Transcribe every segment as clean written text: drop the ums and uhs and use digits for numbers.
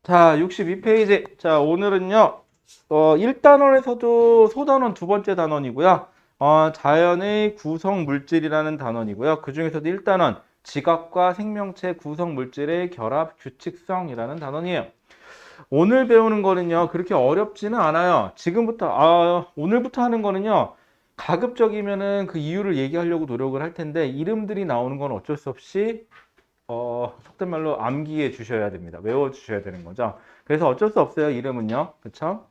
자, 62페이지. 자, 오늘은요, 1단원에서도 소단원 두 번째 단원이고요. 자연의 구성 물질이라는 단원이고요. 그 중에서도 1단원, 지각과 생명체 구성 물질의 결합 규칙성이라는 단원이에요. 오늘 배우는 거는요, 그렇게 어렵지는 않아요. 오늘부터 하는 거는요, 가급적이면은 그 이유를 얘기하려고 노력을 할 텐데, 이름들이 나오는 건 어쩔 수 없이 속된 말로 암기해 주셔야 됩니다. 외워 주셔야 되는 거죠. 그래서 어쩔 수 없어요. 이름은요. 그쵸?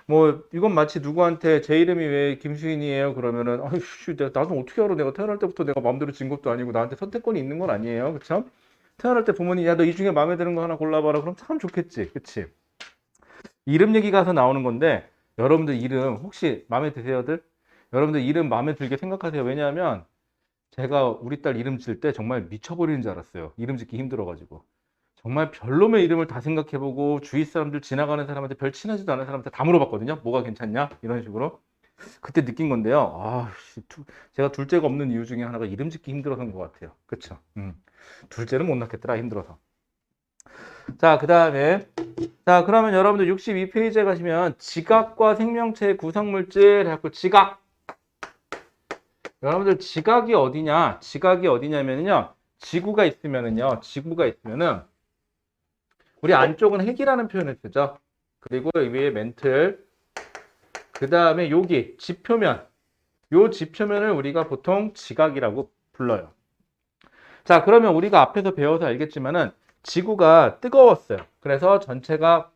뭐 이건 마치 누구한테 제 이름이 왜 김수인이에요? 그러면은 아이씨, 나도 어떻게 알아? 내가 태어날 때부터 내가 마음대로 진 것도 아니고 나한테 선택권이 있는 건 아니에요. 그쵸? 태어날 때 부모님 야 너 이 중에 마음에 드는 거 하나 골라봐라. 그럼 참 좋겠지. 그치? 이름 얘기 가서 나오는 건데 여러분들 이름 혹시 마음에 드세요들? 여러분들 이름 마음에 들게 생각하세요. 왜냐하면 제가 우리 딸 이름 지을 때 정말 미쳐버리는 줄 알았어요. 이름 짓기 힘들어가지고. 정말 별놈의 이름을 다 생각해보고 주위 사람들 지나가는 사람한테 별 친하지도 않은 사람한테 다 물어봤거든요. 뭐가 괜찮냐? 이런 식으로. 그때 느낀 건데요. 제가 둘째가 없는 이유 중에 하나가 이름 짓기 힘들어서인 것 같아요. 그쵸? 둘째는 못 낳겠더라. 힘들어서. 자, 그 다음에. 자, 그러면 여러분들 62페이지에 가시면 지각과 생명체의 구성물질 해갖고 지각. 여러분들 지각이 어디냐? 지각이 어디냐면요. 지구가 있으면은 우리 안쪽은 핵이라는 표현을 쓰죠. 그리고 위에 멘틀, 그 다음에 여기 지표면, 요 지표면을 우리가 보통 지각이라고 불러요. 자, 그러면 우리가 앞에서 배워서 알겠지만은 지구가 뜨거웠어요. 그래서 전체가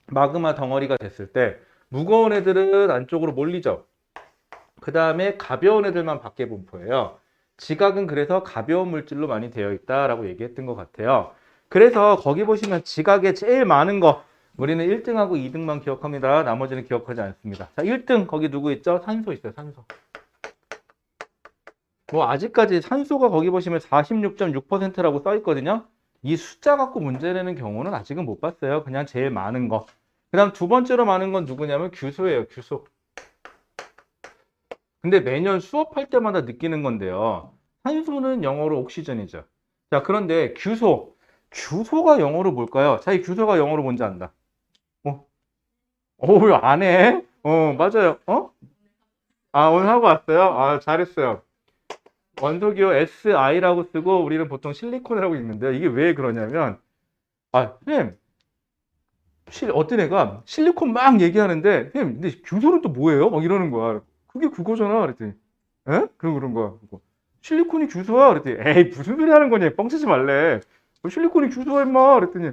마그마 덩어리가 됐을 때 무거운 애들은 안쪽으로 몰리죠. 그 다음에 가벼운 애들만 밖에 분포해요. 지각은 그래서 가벼운 물질로 많이 되어 있다라고 얘기했던 것 같아요. 그래서 거기 보시면 지각에 제일 많은 거 우리는 1등하고 2등만 기억합니다. 나머지는 기억하지 않습니다. 자, 1등 거기 누구 있죠? 산소 있어요. 산소. 뭐 아직까지 산소가 거기 보시면 46.6%라고 써 있거든요. 이 숫자 갖고 문제 내는 경우는 아직은 못 봤어요. 그냥 제일 많은 거. 그 다음 두 번째로 많은 건 누구냐면 규소예요. 규소. 근데 매년 수업할 때마다 느끼는 건데요. 산소는 영어로 옥시전이죠. 자, 그런데 규소. 규소가 영어로 뭘까요? 자, 이 규소가 영어로 뭔지 안다. 어? 왜 안 해? 맞아요. 오늘 하고 왔어요? 잘했어요. 원소기호 SI라고 쓰고 우리는 보통 실리콘이라고 읽는데요. 이게 왜 그러냐면, 선생님, 어떤 애가 실리콘 막 얘기하는데, 선생님, 근데 규소는 또 뭐예요? 막 이러는 거야. 그게 그거잖아. 그랬더니, 에? 그런 거야. 그거. 실리콘이 규소야. 그랬더니, 에이, 무슨 소리 하는 거냐. 뻥치지 말래. 실리콘이 규소야, 임마. 그랬더니,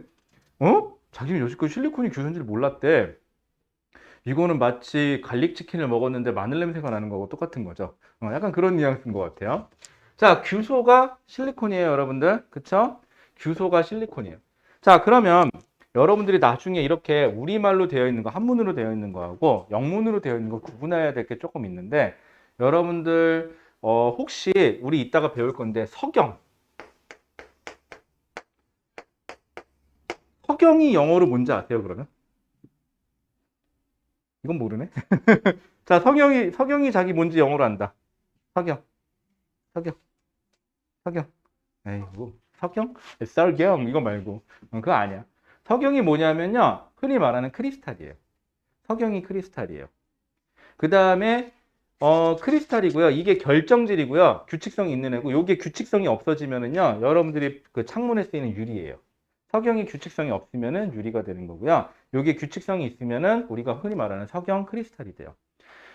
자기는 여지껏 실리콘이 규소인지를 몰랐대. 이거는 마치 갈릭 치킨을 먹었는데 마늘 냄새가 나는 거하고 똑같은 거죠. 약간 그런 뉘앙스인 것 같아요. 자, 규소가 실리콘이에요, 여러분들. 그쵸? 규소가 실리콘이에요. 자, 그러면 여러분들이 나중에 이렇게 우리말로 되어 있는 거, 한문으로 되어 있는 거하고 영문으로 되어 있는 거 구분해야 될 게 조금 있는데, 여러분들, 혹시 우리 이따가 배울 건데, 서경이 영어로 뭔지 아세요, 그러면? 이건 모르네. 자, 서경이 자기 뭔지 영어로 안다. 서경, 서경, 서경. 에이, 뭐, 석영? 썰경 이거 말고 그거 아니야. 석영이 뭐냐면요, 흔히 말하는 크리스탈이에요. 석영이 크리스탈이에요. 그 다음에 크리스탈이고요. 이게 결정질이고요. 규칙성이 있는 애고, 요게 규칙성이 없어지면은요, 여러분들이 그 창문에 쓰이는 유리예요. 석영이 규칙성이 없으면은 유리가 되는 거고요. 요게 규칙성이 있으면은 우리가 흔히 말하는 석영 크리스탈이 돼요.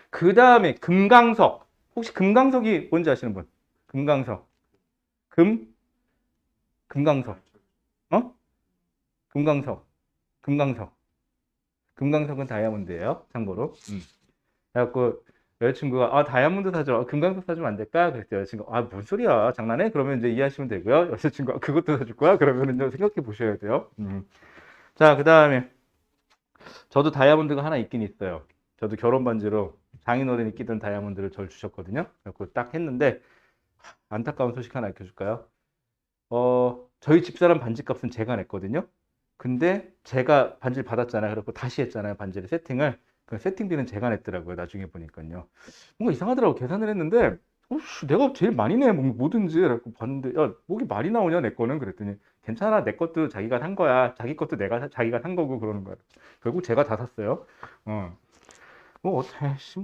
그 다음에 금강석. 혹시 금강석이 뭔지 아시는 분? 금강석. 금? 금강석. 어? 금강석. 금강석. 금강석은 다이아몬드예요. 참고로. 그래갖고 여자친구가 다이아몬드 사줘. 금강석 사주면 안 될까? 그랬더니 여자친구가 뭔 소리야. 장난해? 그러면 이제 이해하시면 되고요. 여자친구가 그것도 사줄 거야? 그러면은 생각해 보셔야 돼요. 자, 그 다음에 저도 다이아몬드가 하나 있긴 있어요. 저도 결혼 반지로 장인어른이 끼던 다이아몬드를 절 주셨거든요. 그래갖고 딱 했는데 안타까운 소식 하나 알려줄까요? 저희 집사람 반지값은 제가 냈거든요. 근데 제가 반지를 받았잖아요. 그래서 다시 했잖아요. 반지를 세팅을. 그 세팅비는 제가 냈더라고요. 나중에 보니까요. 뭔가 이상하더라고. 계산을 했는데, 내가 제일 많이 내. 뭐든지. 그래서 봤는데, 야, 목이 많이 나오냐, 내 거는? 그랬더니, 괜찮아. 내 것도 자기가 산 거야. 자기 것도 자기가 산 거고 그러는 거야. 결국 제가 다 샀어요. 뭐,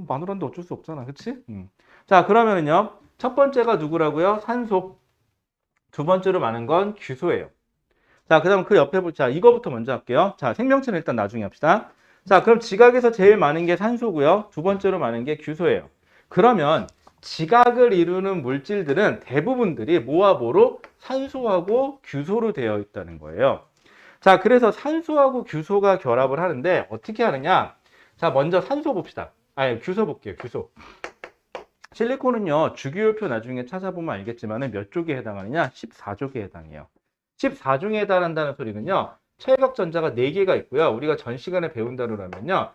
마누라인데 어쩔 수 없잖아. 그치? 자, 그러면은요. 첫 번째가 누구라고요? 산소. 두 번째로 많은 건 규소예요. 자, 그 다음 그 옆에 자, 이거부터 먼저 할게요. 자, 생명체는 일단 나중에 합시다. 자, 그럼 지각에서 제일 많은 게 산소고요. 두 번째로 많은 게 규소예요. 그러면 지각을 이루는 물질들은 대부분들이 뭐와 뭐로? 산소하고 규소로 되어 있다는 거예요. 자, 그래서 산소하고 규소가 결합을 하는데 어떻게 하느냐? 자, 먼저 산소 봅시다. 아니, 규소 볼게요. 규소. 실리콘은요, 주기율표 나중에 찾아보면 알겠지만 몇 쪽에 해당하느냐? 14쪽에 해당해요. 14종에 해당한다는 소리는요, 철벽전자가 4개가 있고요. 우리가 전 시간에 배운 대로라면요,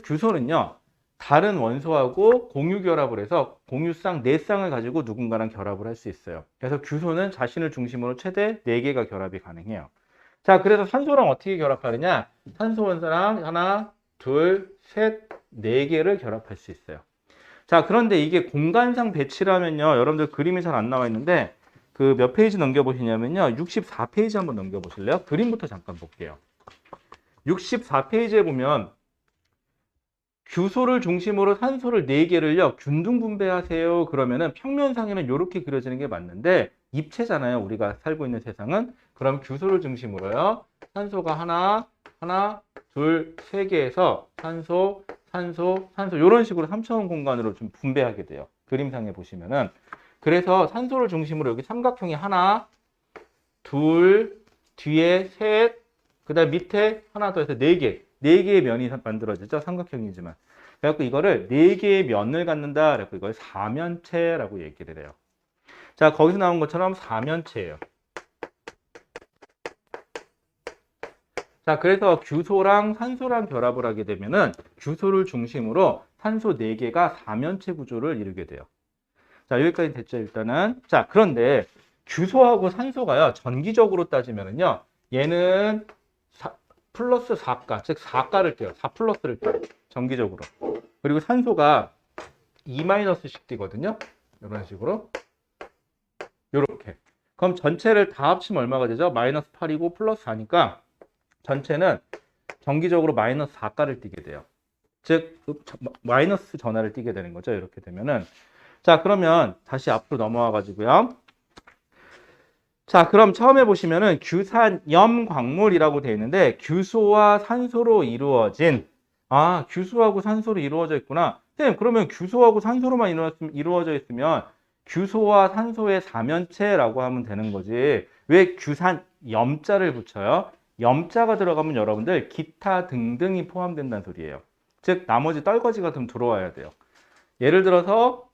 규소는요, 다른 원소하고 공유 결합을 해서 공유쌍 4쌍을 가지고 누군가랑 결합을 할 수 있어요. 그래서 규소는 자신을 중심으로 최대 4개가 결합이 가능해요. 자, 그래서 산소랑 어떻게 결합하느냐? 산소 원소랑 하나, 둘, 셋, 4개를 결합할 수 있어요. 자, 그런데 이게 공간상 배치라면요, 여러분들 그림이 잘 안 나와 있는데, 그 몇 페이지 넘겨보시냐면요, 64페이지 한번 넘겨보실래요? 그림부터 잠깐 볼게요. 64페이지에 보면 규소를 중심으로 산소를 4개를요 균등 분배하세요. 그러면은 평면상에는 이렇게 그려지는 게 맞는데 입체잖아요. 우리가 살고 있는 세상은. 그럼 규소를 중심으로요, 산소가 하나, 둘, 3개에서 산소, 이런 식으로 3차원 공간으로 좀 분배하게 돼요. 그림상에 보시면은. 그래서 산소를 중심으로 여기 삼각형이 하나, 둘, 뒤에 셋, 그 다음 밑에 하나 더 해서 4개. 4개의 면이 만들어지죠. 삼각형이지만. 그래갖고 이거를 4개의 면을 갖는다. 그래갖고 이걸 사면체라고 얘기를 해요. 자, 거기서 나온 것처럼 사면체예요. 자, 그래서 규소랑 산소랑 결합을 하게 되면은 규소를 중심으로 산소 4개가 사면체 구조를 이루게 돼요. 자, 여기까지 됐죠, 일단은. 자, 그런데 규소하고 산소가요, 전기적으로 따지면은요, 얘는 플러스 4가, 즉 4가를 떼요. 4 플러스를 떼요. 전기적으로. 그리고 산소가 2-씩 띄거든요. 이런 식으로. 요렇게. 그럼 전체를 다 합치면 얼마가 되죠? 마이너스 8이고 플러스 4니까 전체는 전기적으로 마이너스 4가를 띄게 돼요. 즉, 마이너스 전하를 띄게 되는 거죠. 이렇게 되면은. 자, 그러면 다시 앞으로 넘어와 가지고요. 자, 그럼 처음에 보시면은 규산염 광물이라고 되어 있는데 규소와 산소로 이루어진, 규소하고 산소로 이루어져 있구나. 선생님, 그러면 규소하고 산소로만 이루어져 있으면 규소와 산소의 사면체라고 하면 되는 거지. 왜 규산염자를 붙여요? 염자가 들어가면 여러분들 기타 등등이 포함된다는 소리예요. 즉 나머지 떨거지가 좀 들어와야 돼요. 예를 들어서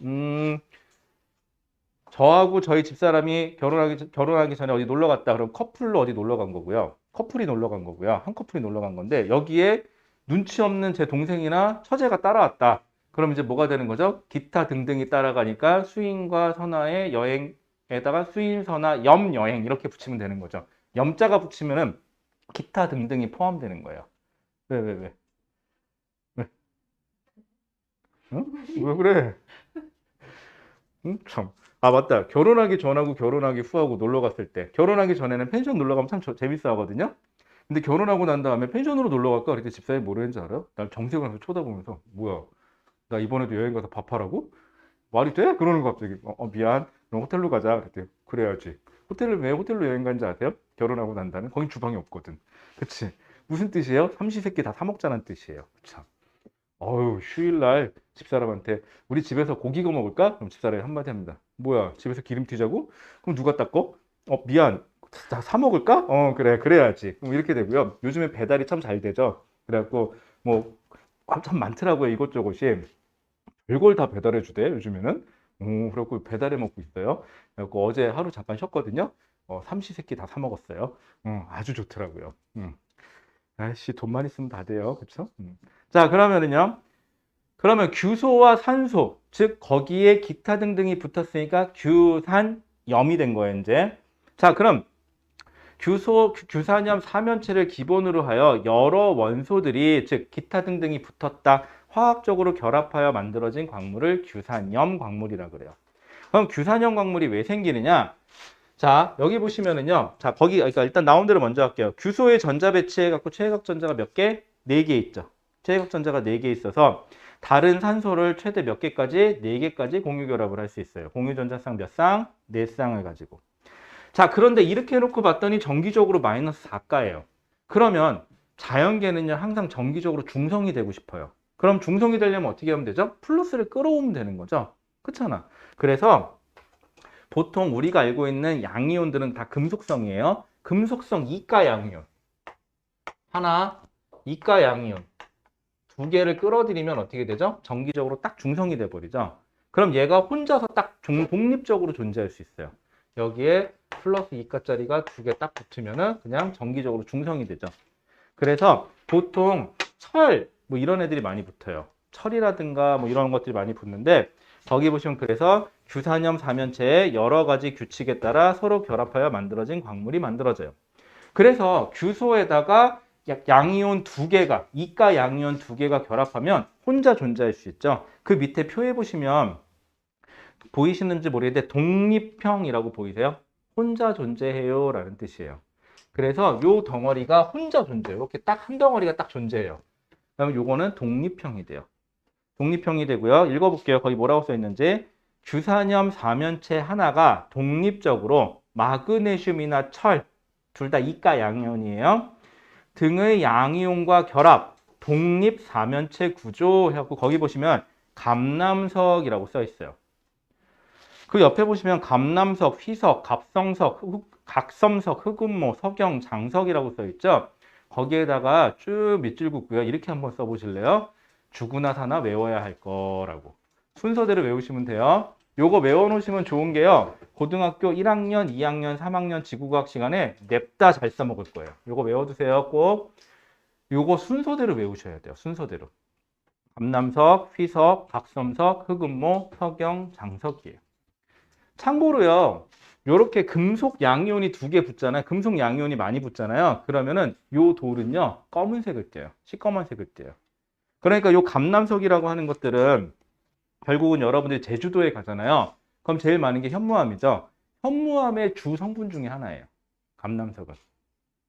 저하고 저희 집사람이 결혼하기 전에 어디 놀러 갔다. 그럼 커플로 어디 놀러 간 거고요. 커플이 놀러 간 거고요. 한 커플이 놀러 간 건데 여기에 눈치 없는 제 동생이나 처제가 따라왔다. 그럼 이제 뭐가 되는 거죠? 기타 등등이 따라가니까 수인과 선화의 여행에다가 수인, 선화, 염 여행 이렇게 붙이면 되는 거죠. 염자가 붙이면은 기타 등등이 포함되는 거예요. 왜? 왜? 응? 왜 그래? 응? 참. 아, 맞다. 결혼하기 전하고 결혼하기 후하고 놀러 갔을 때. 결혼하기 전에는 펜션 놀러 가면 참 재밌어 하거든요? 근데 결혼하고 난 다음에 펜션으로 놀러 갈까? 그랬더니 집사람이 뭐라 했는지 알아요? 날 정색을 하면서 쳐다보면서, 뭐야, 나 이번에도 여행 가서 밥하라고? 말이 돼? 그러는 거 갑자기. 미안. 그럼 호텔로 가자. 그랬더니, 그래야지. 왜 호텔로 여행 간지 아세요? 결혼하고 난 다음에? 거긴 주방이 없거든. 그치? 무슨 뜻이에요? 삼시세끼 다 사 먹자는 뜻이에요. 참. 휴일날 집사람한테 우리 집에서 고기 구워 먹을까? 그럼 집사람이 한마디 합니다. 뭐야, 집에서 기름 튀자고? 그럼 누가 닦어? 미안. 다 사 먹을까? 그래, 그래야지. 그럼 이렇게 되고요. 요즘에 배달이 참 잘 되죠. 그래갖고 뭐 참 많더라고요. 이것저것이. 별걸 다 배달해 주대, 요즘에는. 그래갖고 배달해 먹고 있어요. 그래갖고 어제 하루 잠깐 쉬었거든요. 삼시세끼 다 사 먹었어요. 아주 좋더라고요. 아이씨, 돈만 있으면 다 돼요. 그쵸? 자, 그러면 규소와 산소, 즉 거기에 기타 등등이 붙었으니까 규산염이 된 거예요, 이제. 자, 그럼 규산염 사면체를 기본으로 하여 여러 원소들이, 즉 기타 등등이 붙었다, 화학적으로 결합하여 만들어진 광물을 규산염 광물이라 그래요. 그럼 규산염 광물이 왜 생기느냐? 자, 여기 보시면은요. 자, 거기, 그러니까 일단 나온 대로 먼저 할게요. 규소의 전자 배치해갖고 최외각 전자가 몇 개? 4개 있죠. 최외각 전자가 4개 있어서 다른 산소를 최대 몇 개까지? 4개까지 공유 결합을 할 수 있어요. 공유 전자쌍 몇 쌍? 4쌍을 가지고. 자, 그런데 이렇게 해놓고 봤더니 정기적으로 마이너스 4가예요. 그러면 자연계는요, 항상 정기적으로 중성이 되고 싶어요. 그럼 중성이 되려면 어떻게 하면 되죠? 플러스를 끌어오면 되는 거죠. 그렇잖아. 그래서 보통 우리가 알고 있는 양이온들은 다 금속성이에요. 금속성 이가 양이온. 하나, 이가 양이온. 2개를 끌어들이면 어떻게 되죠? 정기적으로 딱 중성이 돼버리죠. 그럼 얘가 혼자서 딱 독립적으로 존재할 수 있어요. 여기에 플러스 2가짜리가 2개 딱 붙으면은 그냥 정기적으로 중성이 되죠. 그래서 보통 철, 뭐 이런 애들이 많이 붙어요. 철이라든가 뭐 이런 것들이 많이 붙는데 거기 보시면 그래서 규산염 사면체의 여러 가지 규칙에 따라 서로 결합하여 만들어진 광물이 만들어져요. 그래서 규소에다가 양이온 2개가, 이가 양이온 2개가 결합하면 혼자 존재할 수 있죠. 그 밑에 표에 보시면 보이시는지 모르겠는데 독립형이라고 보이세요? 혼자 존재해요 라는 뜻이에요. 그래서 요 덩어리가 혼자 존재해요. 이렇게 딱 한 덩어리가 딱 존재해요. 그러면 요거는 독립형이 돼요. 독립형이 되고요. 읽어볼게요. 거기 뭐라고 써 있는지. 규산염 사면체 하나가 독립적으로 마그네슘이나 철, 둘 다 이가 양이온이에요. 등의 양이온과 결합, 독립 사면체 구조 해갖고 거기 보시면 감남석이라고 써 있어요. 그 옆에 보시면 감남석, 휘석, 갑성석, 각섬석, 흑음모, 석영, 장석이라고 써 있죠. 거기에다가 쭉 밑줄 긋고요. 이렇게 한번 써보실래요? 주구나 사나 외워야 할 거라고. 순서대로 외우시면 돼요. 요거 외워놓으시면 좋은 게요. 고등학교 1학년, 2학년, 3학년 지구과학 시간에 냅다 잘 써먹을 거예요. 요거 외워두세요. 꼭. 요거 순서대로 외우셔야 돼요. 순서대로. 감남석, 휘석, 각섬석, 흑음모, 석영, 장석이에요. 참고로요. 요렇게 금속 양이온이 2개 붙잖아요. 금속 양이온이 많이 붙잖아요. 그러면은 요 돌은요. 검은색을 띠요. 시꺼먼색을 띠요. 그러니까 요 감남석이라고 하는 것들은 결국은 여러분들이 제주도에 가잖아요. 그럼 제일 많은 게 현무암이죠. 현무암의 주 성분 중에 하나예요. 감남석은.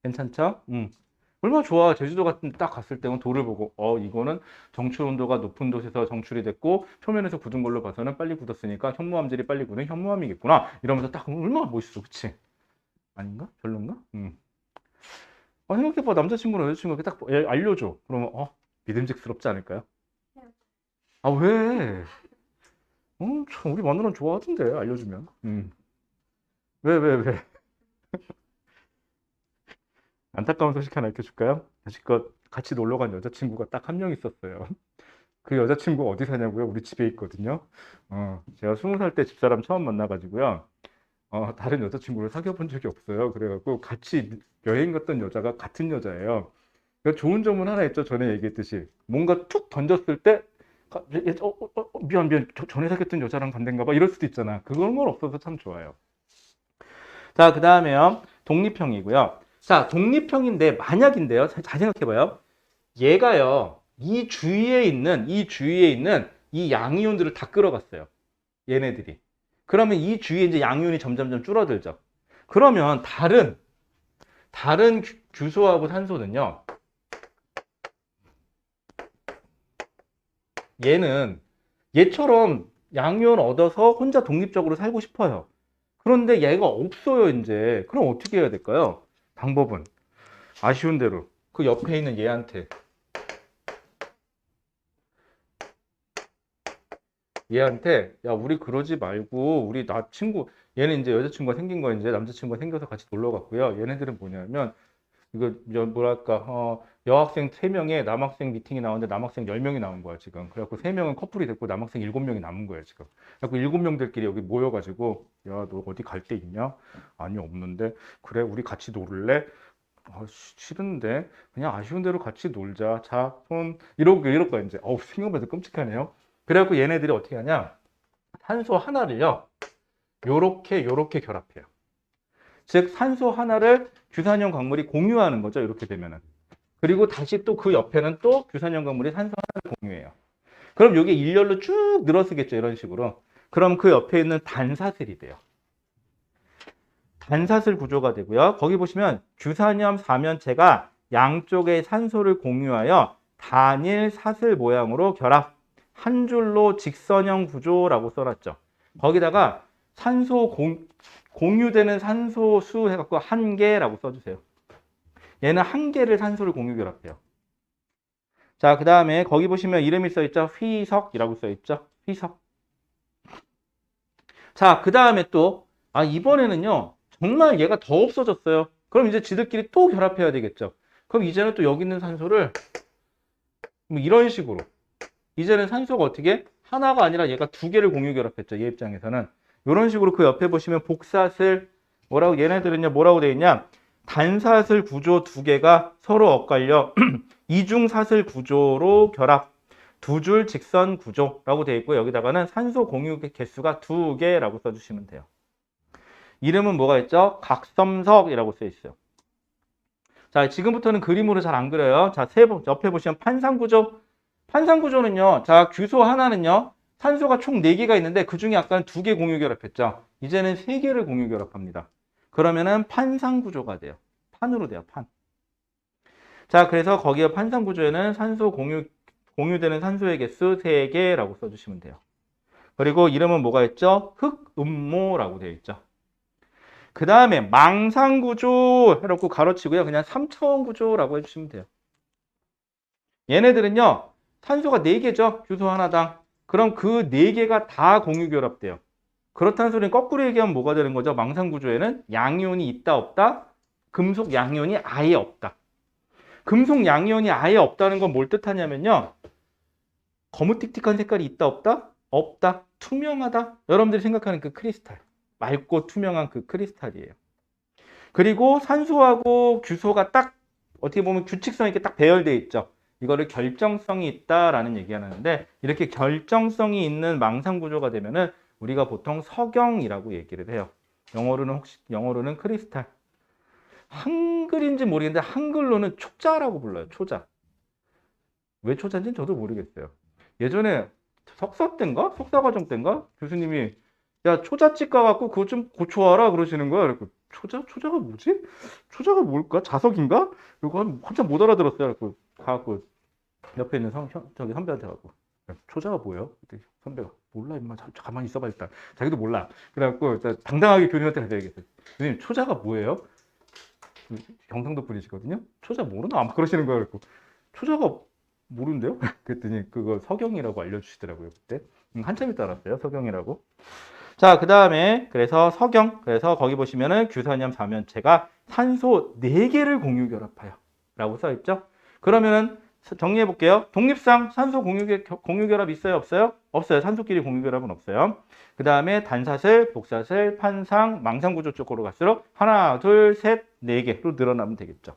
괜찮죠? 얼마나 좋아. 제주도 같은 데 딱 갔을 때는 돌을 보고 이거는 정출 온도가 높은 곳에서 정출이 됐고 표면에서 굳은 걸로 봐서는 빨리 굳었으니까 현무암질이 빨리 굳은 현무암이겠구나. 이러면서 딱 얼마나 멋있어. 그치? 아닌가? 별론가? 생각해봐. 남자친구나 여자친구가 딱 알려줘. 그러면 믿음직스럽지 않을까요? 아, 왜? 참, 우리 마누라는 좋아하던데, 알려주면. 왜? 안타까운 소식 하나 알려줄까요? 여지껏 같이 놀러 간 여자친구가 딱 한 명 있었어요. 그 여자친구가 어디 사냐고요? 우리 집에 있거든요. 제가 20살 때 집사람 처음 만나가지고요. 다른 여자친구를 사귀어 본 적이 없어요. 그래갖고 같이 여행 갔던 여자가 같은 여자예요. 그러니까 좋은 점은 하나 있죠. 전에 얘기했듯이. 뭔가 툭 던졌을 때, 미안. 전에 사귀었던 여자랑 관계인가 봐. 이럴 수도 있잖아. 그런 건 없어서 참 좋아요. 자, 그 다음에요. 독립형이고요. 자, 독립형인데, 만약인데요. 잘 생각해봐요. 얘가요, 이 주위에 있는 이 양이온들을 다 끌어갔어요. 얘네들이. 그러면 이 주위에 이제 양이온이 점점점 줄어들죠. 그러면 다른 규소하고 산소는요, 얘처럼 양이온 얻어서 혼자 독립적으로 살고 싶어요. 그런데 얘가 없어요, 이제. 그럼 어떻게 해야 될까요? 방법은 아쉬운 대로 그 옆에 있는 얘한테 야, 우리 그러지 말고 우리 얘는 이제 여자친구가 생긴 거, 이제 남자친구가 생겨서 같이 놀러 갔고요. 얘네들은 뭐냐면 이거 뭐랄까 여학생 3명에 남학생 미팅이 나오는데 남학생 10명이 나온 거야 지금. 그래갖고 3명은 커플이 됐고 남학생 7명이 남은 거예요 지금. 그래갖고 7명들끼리 여기 모여가지고 야, 너 어디 갈 데 있냐? 아니, 없는데. 그래, 우리 같이 놀래? 싫은데. 그냥 아쉬운 대로 같이 놀자. 자, 손 이럴 거야 이제. 생각보다 끔찍하네요. 그래갖고 얘네들이 어떻게 하냐? 산소 하나를요 요렇게 결합해요. 즉 산소 하나를 규산염 광물이 공유하는 거죠. 이렇게 되면은. 그리고 다시 또 그 옆에는 또 규산염 광물이 산소 하나를 공유해요. 그럼 이게 일렬로 쭉 늘어서겠죠. 이런 식으로. 그럼 그 옆에 있는 단사슬이 돼요. 반사슬 구조가 되고요. 거기 보시면 규산염 사면체가 양쪽의 산소를 공유하여 단일 사슬 모양으로 결합. 한 줄로 직선형 구조라고 써놨죠. 거기다가 공유되는 산소 수 해갖고 한 개라고 써주세요. 얘는 한 개를 산소를 공유 결합해요. 자, 그 다음에 거기 보시면 이름이 써있죠. 휘석이라고 써있죠. 휘석. 자, 그 다음에 또 이번에는요. 정말 얘가 더 없어졌어요. 그럼 이제 지들끼리 또 결합해야 되겠죠. 그럼 이제는 또 여기 있는 산소를 뭐 이런 식으로 이제는 산소가 어떻게 하나가 아니라 얘가 두 개를 공유 결합했죠. 얘 입장에서는 이런 식으로 그 옆에 보시면 복사슬 뭐라고 얘네들은요 뭐라고 되어 있냐 단사슬 구조 두 개가 서로 엇갈려 이중사슬 구조로 결합 두 줄 직선 구조라고 되어 있고 여기다가는 산소 공유 개수가 두 개라고 써주시면 돼요. 이름은 뭐가 있죠? 각섬석이라고 써 있어요. 자, 지금부터는 그림으로 잘 안 그려요. 자, 옆에 보시면 판상구조. 판상구조는요, 자, 규소 하나는요, 산소가 총 4개가 있는데 그 중에 아까는 2개 공유 결합했죠. 이제는 3개를 공유 결합합니다. 그러면은 판상구조가 돼요. 판으로 돼요, 판. 자, 그래서 거기에 판상구조에는 산소 공유되는 산소의 개수 3개라고 써주시면 돼요. 그리고 이름은 뭐가 있죠? 흑음모라고 되어 있죠. 그 다음에 망상구조 해놓고 가로치고요. 그냥 3차원 구조라고 해주시면 돼요. 얘네들은요. 산소가 4개죠. 규소 하나당. 그럼 그 4개가 다 공유결합돼요. 그렇다는 소리는 거꾸로 얘기하면 뭐가 되는 거죠? 망상구조에는 양이온이 있다 없다? 금속 양이온이 아예 없다. 금속 양이온이 아예 없다는 건 뭘 뜻하냐면요. 거무틱틱한 색깔이 있다 없다? 없다. 투명하다. 여러분들이 생각하는 그 크리스탈. 맑고 투명한 그 크리스탈이에요. 그리고 산소하고 규소가 딱 어떻게 보면 규칙성 있게 딱 배열되어 있죠. 이거를 결정성이 있다라는 얘기가 나는데 이렇게 결정성이 있는 망상구조가 되면은 우리가 보통 석영이라고 얘기를 해요. 영어로는 크리스탈. 한글인지 모르겠는데 한글로는 초자라고 불러요. 초자. 왜 초자인지는 저도 모르겠어요. 예전에 석사 때인가? 석사 과정 때인가? 교수님이 야, 초자집 가갖고 그거 좀 고쳐와라 그러시는 거야. 그래서 초자가 뭐지? 초자가 뭘까? 자석인가? 그리고 한참 못 알아들었어요. 그래서 가갖고 옆에 있는 저기 선배한테 가고 초자가 뭐예요? 그때 선배가 몰라 임마 가만히 있어봐 일단 자기도 몰라. 그래갖고 당당하게 교수님한테 가서 얘기했어요. 교수님 초자가 뭐예요? 경상도 분이시거든요. 초자 모르나? 아마 그러시는 거예요. 그래서 초자가 모르는데요? 그랬더니 그거 석영이라고 알려주시더라고요. 그때 한참 있다 알았어요. 석영이라고. 자, 그 다음에 그래서 석영, 그래서 거기 보시면은 규산염 사면체가 산소 4개를 공유 결합하여 라고 써있죠. 그러면은 정리해 볼게요. 독립상 산소 공유 결합 있어요? 없어요? 없어요. 산소끼리 공유 결합은 없어요. 그 다음에 단사슬, 복사슬, 판상, 망상구조 쪽으로 갈수록 하나, 둘, 셋, 4개로 늘어나면 되겠죠.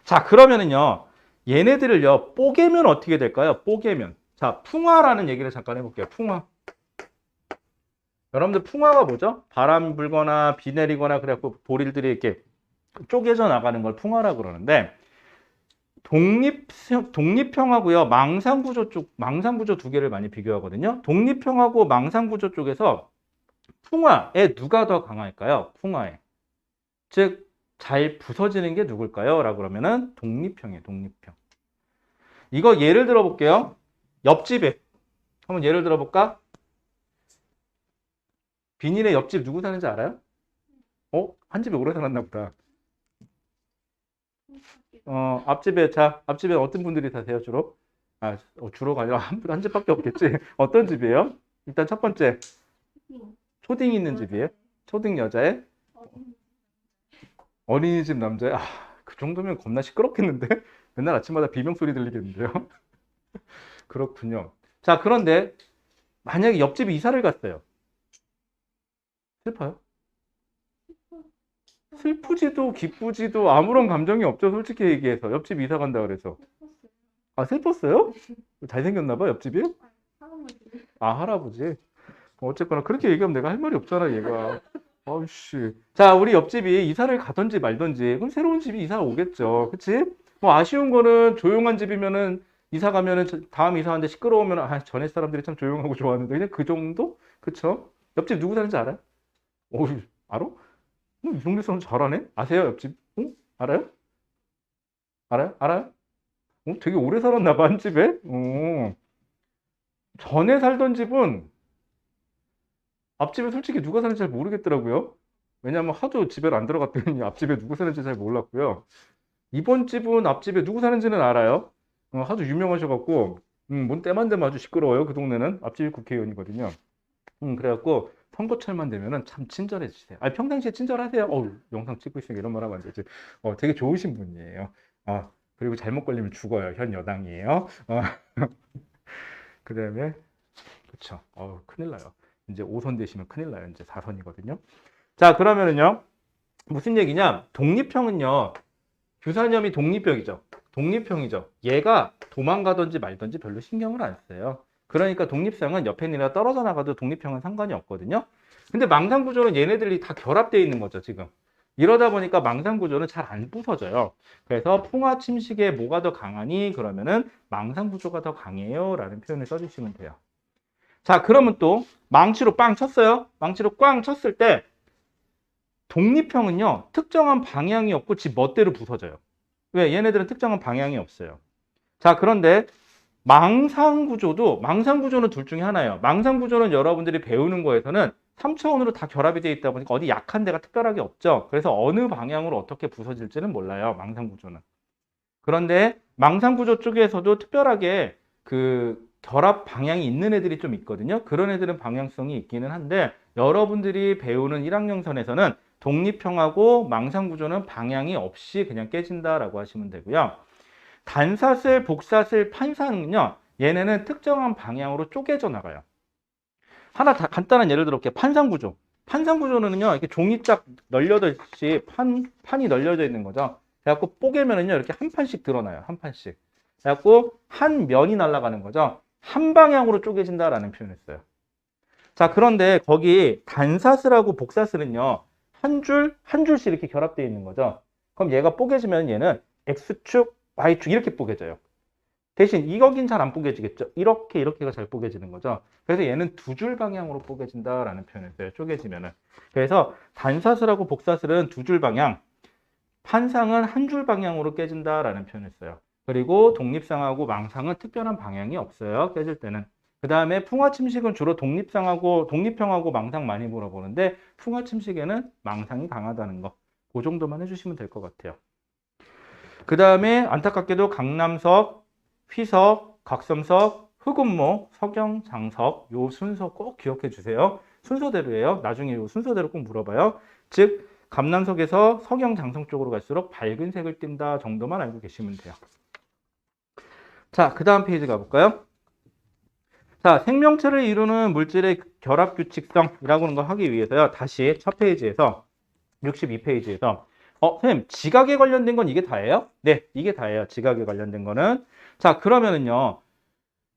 자, 그러면은요. 얘네들을요. 뽀개면 어떻게 될까요? 뽀개면. 자, 풍화라는 얘기를 잠깐 해볼게요. 풍화. 여러분들 풍화가 뭐죠? 바람 불거나 비 내리거나 그래갖고 보릴들이 이렇게 쪼개져 나가는 걸 풍화라고 그러는데 독립형하고요 망상구조 두 개를 많이 비교하거든요. 독립형하고 망상구조 쪽에서 풍화에 누가 더 강할까요? 풍화에. 즉 잘 부서지는 게 누굴까요? 라고 그러면은 독립형이에요. 독립형. 이거 예를 들어 볼게요. 옆집에 한번 예를 들어 볼까? 비닐의 옆집 누구 사는지 알아요? 한 집에 오래 살았나 보다. 앞집에 어떤 분들이 사세요, 주로? 주로가 아니라 한 집밖에 없겠지. 어떤 집이에요? 일단 첫 번째. 초딩 있는 집이에요? 초딩 여자애? 어린이집 남자애? 그 정도면 겁나 시끄럽겠는데? 맨날 아침마다 비명소리 들리겠는데요? 그렇군요. 자, 그런데 만약에 옆집에 이사를 갔어요. 슬퍼요? 슬프지도 기쁘지도 아무런 감정이 없죠. 솔직히 얘기해서 옆집 이사 간다 그래서. 슬펐어요? 잘생겼나 봐 옆집이? 할아버지. 어쨌거나 그렇게 얘기하면 내가 할 말이 없잖아 얘가. 아이씨. 자, 우리 옆집이 이사를 가든지 말든지 그럼 새로운 집이 이사 오겠죠. 그치? 뭐 아쉬운 거는 조용한 집이면은 이사 가면은 다음 이사 하는데 시끄러우면 전에 사람들이 참 조용하고 좋았는데 그냥 그 정도? 그쵸? 옆집 누구 사는지 알아요? 알아? 이동규 사람 잘하네? 아세요, 옆집? 알아요? 알아요? 알아요? 되게 오래 살았나 봐, 한 집에? 전에 살던 집은 앞집에 솔직히 누가 사는지 잘 모르겠더라고요. 왜냐면 하도 집에 안 들어갔더니 앞집에 누구 사는지 잘 몰랐고요. 이번 집은 앞집에 누구 사는지는 알아요. 하도 유명하셔갖고, 뭔 때만 되면 아주 시끄러워요. 그 동네는. 앞집이 국회의원이거든요. 그래갖고 선거철만 되면은 참 친절해지세요. 아, 평상시에 친절하세요. 영상 찍고 있으니까 이런 말 하면 안 되지. 되게 좋으신 분이에요. 그리고 잘못 걸리면 죽어요. 현 여당이에요. 그다음에 그쵸. 큰일 나요. 이제 5선 되시면 큰일 나요. 이제 4선이거든요. 자, 그러면은요. 무슨 얘기냐? 독립형은요. 규산염이 독립형이죠. 독립형이죠. 얘가 도망가든지 말든지 별로 신경을 안 써요. 그러니까 독립성은 옆에 있는 떨어져 나가도 독립형은 상관이 없거든요. 근데 망상구조는 얘네들이 다 결합되어 있는 거죠, 지금. 이러다 보니까 망상구조는 잘 안 부서져요. 그래서 풍화 침식에 뭐가 더 강하니? 그러면은 망상구조가 더 강해요. 라는 표현을 써주시면 돼요. 자, 그러면 또 망치로 빵 쳤어요. 망치로 꽝 쳤을 때 독립형은요, 특정한 방향이 없고 지 멋대로 부서져요. 왜? 얘네들은 특정한 방향이 없어요. 자, 그런데 망상구조는 둘 중에 하나예요. 망상구조는 여러분들이 배우는 거에서는 3차원으로 다 결합이 되어 있다 보니까 어디 약한 데가 특별하게 없죠. 그래서 어느 방향으로 어떻게 부서질지는 몰라요. 망상구조는. 그런데 망상구조 쪽에서도 특별하게 그 결합 방향이 있는 애들이 좀 있거든요. 그런 애들은 방향성이 있기는 한데 여러분들이 배우는 1학년선에서는 독립형하고 망상구조는 방향이 없이 그냥 깨진다라고 하시면 되고요. 단사슬, 복사슬, 판사는요. 얘네는 특정한 방향으로 쪼개져 나가요. 하나 간단한 예를 들어볼게요. 판상구조. 판상구조는요. 이렇게 종이 쫙 널려듯이 판이 널려져 있는 거죠. 그래갖고 뽀개면은요. 이렇게 한 판씩 드러나요. 한 판씩. 그래갖고 한 면이 날아가는 거죠. 한 방향으로 쪼개진다라는 표현을 써요. 자, 그런데 거기 단사슬하고 복사슬은요. 한 줄씩 이렇게 결합되어 있는 거죠. 그럼 얘가 뽀개지면 얘는 X축, Y축 이렇게 뽀개져요. 대신 이거긴 잘 안 뽀개지겠죠. 이렇게가 잘 뽀개지는 거죠. 그래서 얘는 두 줄 방향으로 뽀개진다라는 표현을 써요. 쪼개지면은. 그래서 단사슬하고 복사슬은 두 줄 방향, 판상은 한 줄 방향으로 깨진다라는 표현을 써요. 그리고 독립상하고 망상은 특별한 방향이 없어요. 깨질 때는. 그 다음에 풍화침식은 주로 독립형하고 망상 많이 물어보는데 풍화침식에는 망상이 강하다는 거. 그 정도만 해주시면 될 것 같아요. 그 다음에 안타깝게도 강남석, 휘석, 각섬석, 흑운모, 석영, 장석 요 순서 꼭 기억해 주세요. 순서대로예요. 나중에 요 순서대로 꼭 물어봐요. 즉 감남석에서 석영, 장성 쪽으로 갈수록 밝은 색을 띈다 정도만 알고 계시면 돼요. 자, 그 다음 페이지 가볼까요? 자, 생명체를 이루는 물질의 결합규칙성이라고 하는 걸 하기 위해서요. 다시 첫 페이지에서 62페이지에서 선생님, 지각에 관련된 건 이게 다예요? 네, 이게 다예요. 지각에 관련된 거는. 자, 그러면은요.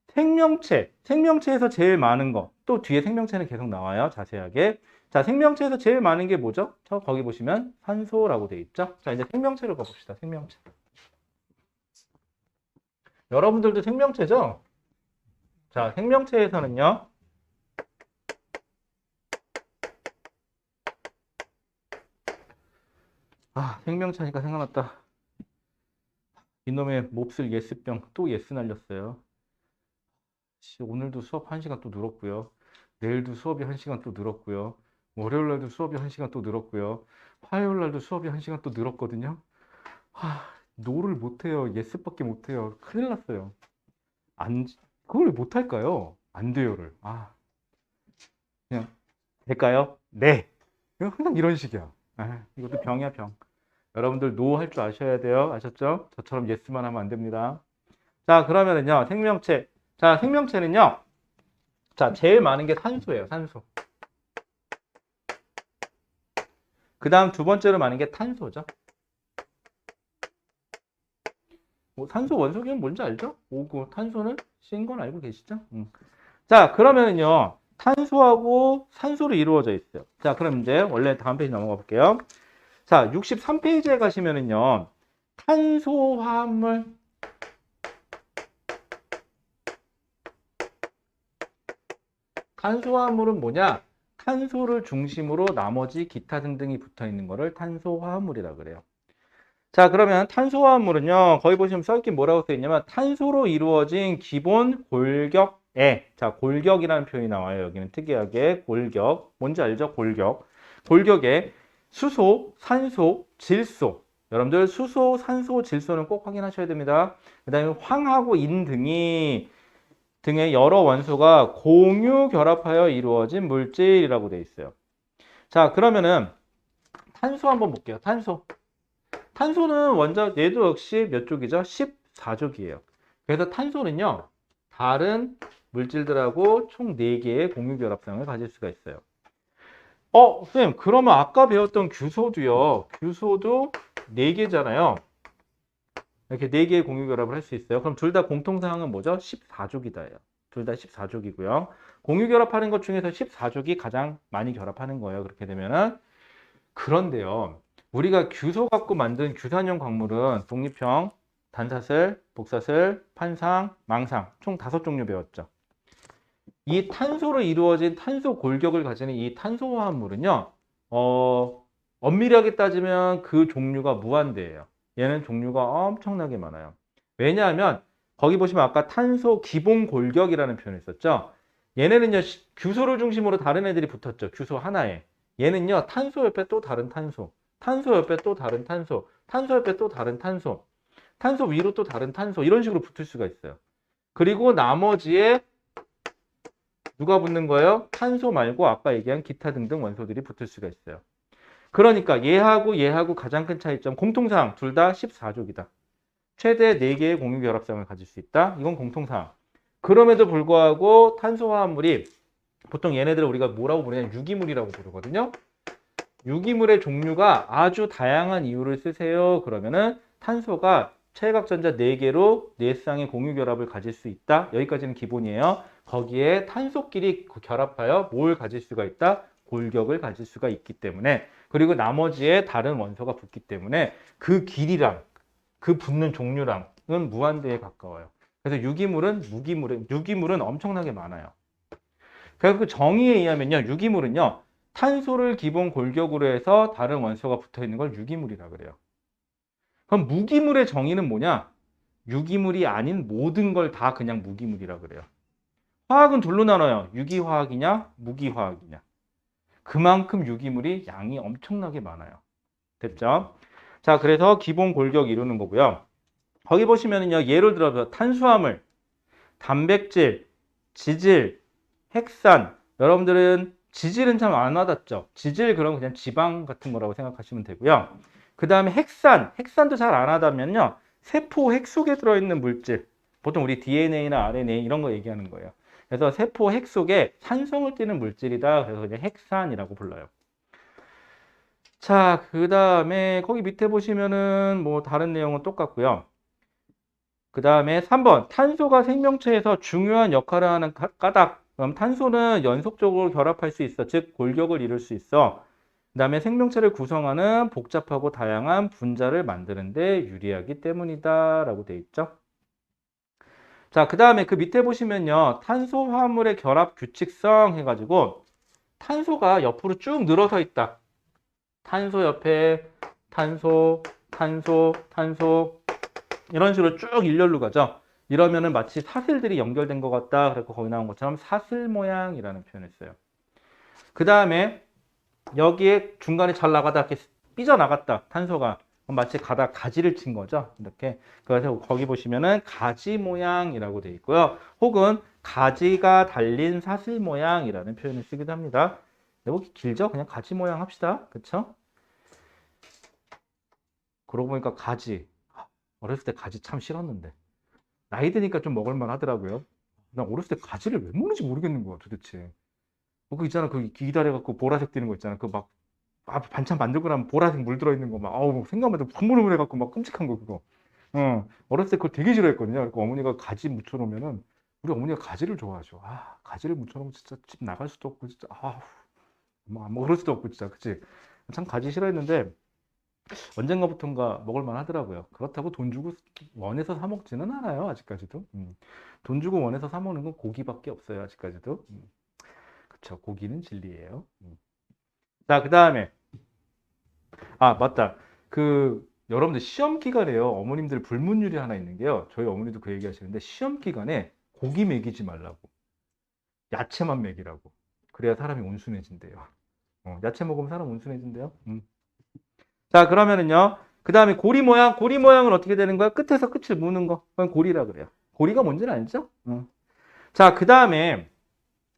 생명체에서 제일 많은 거. 또 뒤에 생명체는 계속 나와요. 자세하게. 자, 생명체에서 제일 많은 게 뭐죠? 거기 보시면 산소라고 돼 있죠? 자, 이제 생명체를 가봅시다. 생명체. 여러분들도 생명체죠? 자, 생명체에서는요. 생명체니까 생각났다. 이놈의 몹쓸 예스병. 또 예스 날렸어요. 오늘도 수업 1시간 또 늘었고요. 내일도 수업이 1시간 또 늘었고요. 월요일 날도 수업이 1시간 또 늘었고요. 화요일 날도 수업이 1시간 또 늘었거든요. 노를 못해요. 예스밖에 못해요. 큰일 났어요. 그걸 왜 못할까요? 안 돼요를. 그냥 될까요? 네. 항상 이런 식이야. 이것도 병이야, 병. 여러분들 노 할 줄 아셔야 돼요. 아셨죠? 저처럼 예스만 하면 안 됩니다. 자, 그러면은요, 생명체. 자, 생명체는요, 자, 제일 많은 게 산소예요, 산소. 그 다음 두 번째로 많은 게 탄소죠. 산소 원소기는 뭔지 알죠? 오고 탄소는 C인 건 알고 계시죠? 자, 그러면은요, 탄소하고 산소로 이루어져 있어요. 자, 그럼 이제 원래 다음 페이지 넘어가 볼게요. 자, 63페이지에 가시면은요, 탄소화합물. 탄소화합물은 뭐냐? 탄소를 중심으로 나머지 기타 등등이 붙어 있는 거를 탄소화합물이라 그래요. 자, 그러면 탄소화합물은요, 거기 보시면 써있긴 뭐라고 써 있냐면, 탄소로 이루어진 기본 골격에, 자, 골격이라는 표현이 나와요. 여기는 특이하게 골격. 뭔지 알죠? 골격. 골격에 수소, 산소, 질소. 여러분들 수소, 산소, 질소는 꼭 확인하셔야 됩니다. 그 다음에 황하고 인 등의 여러 원소가 공유 결합하여 이루어진 물질이라고 되어 있어요. 자, 그러면은 탄소 한번 볼게요. 탄소. 탄소는 원자, 얘도 역시 몇 족이죠? 14족이에요. 그래서 탄소는요, 다른 물질들하고 총 4개의 공유 결합성을 가질 수가 있어요. 선생님, 그러면 아까 배웠던 규소도요, 규소도 4개잖아요. 이렇게 4개의 공유 결합을 할 수 있어요. 그럼 둘 다 공통사항은 뭐죠? 14족이다예요. 둘 다 14족이고요. 공유 결합하는 것 중에서 14족이 가장 많이 결합하는 거예요. 그렇게 되면은. 그런데요, 우리가 규소 갖고 만든 규산형 광물은 독립형, 단사슬, 복사슬, 판상, 망상 총 5종류 배웠죠. 이 탄소로 이루어진 탄소 골격을 가지는 이 탄소화합물은요, 엄밀하게 따지면 그 종류가 무한대예요. 얘는 종류가 엄청나게 많아요. 왜냐하면 거기 보시면 아까 탄소 기본 골격이라는 표현이 있었죠. 얘네는요, 규소를 중심으로 다른 애들이 붙었죠. 규소 하나에. 얘는요, 탄소 옆에 또 다른 탄소, 탄소 옆에 또 다른 탄소, 탄소 옆에 또 다른 탄소, 탄소 위로 또 다른 탄소, 이런 식으로 붙을 수가 있어요. 그리고 나머지에 누가 붙는 거예요? 탄소 말고 아까 얘기한 기타 등등 원소들이 붙을 수가 있어요. 그러니까 얘하고 가장 큰 차이점, 공통사항 둘 다 14족이다. 최대 4개의 공유 결합성을 가질 수 있다. 이건 공통사항. 그럼에도 불구하고 탄소화합물이 보통 얘네들을 우리가 뭐라고 부르냐면 유기물이라고 부르거든요. 유기물의 종류가 아주 다양한 이유를 쓰세요. 그러면은 탄소가 최각전자 4개로 4쌍의 공유 결합을 가질 수 있다. 여기까지는 기본이에요. 거기에 탄소끼리 결합하여 뭘 가질 수가 있다? 골격을 가질 수가 있기 때문에, 그리고 나머지에 다른 원소가 붙기 때문에 그 길이랑 그 붙는 종류랑은 무한대에 가까워요. 그래서 유기물은 엄청나게 많아요. 그래서 그 정의에 의하면요, 유기물은요, 탄소를 기본 골격으로 해서 다른 원소가 붙어 있는 걸 유기물이라 그래요. 그럼 무기물의 정의는 뭐냐? 유기물이 아닌 모든 걸 다 그냥 무기물이라 그래요. 화학은 둘로 나눠요. 유기화학이냐, 무기화학이냐. 그만큼 유기물이 양이 엄청나게 많아요. 됐죠? 자, 그래서 기본 골격 이루는 거고요. 거기 보시면은요, 예를 들어서 탄수화물, 단백질, 지질, 핵산. 여러분들은 지질은 참 안 와닿죠? 지질 그럼 그냥 지방 같은 거라고 생각하시면 되고요. 그 다음에 핵산도 잘 안 와닿으면요, 세포 핵 속에 들어있는 물질. 보통 우리 DNA나 RNA 이런 거 얘기하는 거예요. 그래서 세포 핵 속에 산성을 띠는 물질이다. 그래서 그냥 핵산이라고 불러요. 자, 그 다음에 거기 밑에 보시면은 뭐 다른 내용은 똑같고요. 그 다음에 3번, 탄소가 생명체에서 중요한 역할을 하는 까닭. 그럼 탄소는 연속적으로 결합할 수 있어. 즉, 골격을 이룰 수 있어. 그 다음에 생명체를 구성하는 복잡하고 다양한 분자를 만드는데 유리하기 때문이다. 라고 되어 있죠. 자, 그 다음에 그 밑에 보시면요, 탄소 화합물의 결합 규칙성 해가지고 탄소가 옆으로 쭉 늘어서 있다. 탄소 옆에 탄소, 탄소, 탄소 이런 식으로 쭉 일렬로 가죠. 이러면은 마치 사슬들이 연결된 것 같다. 그래서 거기 나온 것처럼 사슬 모양이라는 표현을 써요. 그 다음에 여기에 중간에 잘 나가다 이렇게 삐져나갔다. 탄소가. 마치 가다 가지를 친 거죠. 이렇게. 그래서 거기 보시면은 가지 모양이라고 되어 있고요. 혹은 가지가 달린 사슬 모양이라는 표현을 쓰기도 합니다. 여기 길죠? 그냥 가지 모양 합시다. 그쵸? 그러고 보니까 가지. 어렸을 때 가지 참 싫었는데. 나이 드니까 좀 먹을만 하더라고요. 나 어렸을 때 가지를 왜 먹는지 모르겠는 거야, 도대체. 그 있잖아, 그 기다려갖고 보라색 띄는 거 있잖아. 그 막, 반찬 만들고 나면 보라색 물 들어있는 거 막, 생각만 해도 흐물흐물해갖고 막 끔찍한 거, 그거. 어렸을 때 그걸 되게 싫어했거든요. 그러니까 어머니가 가지 묻혀놓으면은, 우리 어머니가 가지를 좋아하죠. 가지를 묻혀놓으면 진짜 집 나갈 수도 없고, 진짜, 뭐 안 먹을 수도 없고, 진짜. 그치? 참 가지 싫어했는데, 언젠가부턴가 먹을만 하더라고요. 그렇다고 돈 주고 원해서 사 먹지는 않아요, 아직까지도. 돈 주고 원해서 사 먹는 건 고기밖에 없어요, 아직까지도. 그쵸. 고기는 진리예요. 자, 그 다음에 아, 맞다. 여러분들 시험 기간에요. 어머님들 불문율이 하나 있는 게요. 저희 어머니도 그 얘기 하시는데 시험 기간에 고기 먹이지 말라고. 야채만 먹이라고. 그래야 사람이 온순해진대요. 야채 먹으면 사람 온순해진대요. 자, 그러면은요. 그 다음에 고리 모양. 고리 모양은 어떻게 되는 거야? 끝에서 끝을 무는 거. 그건 고리라 그래요. 고리가 뭔지는 알죠? 자, 그 다음에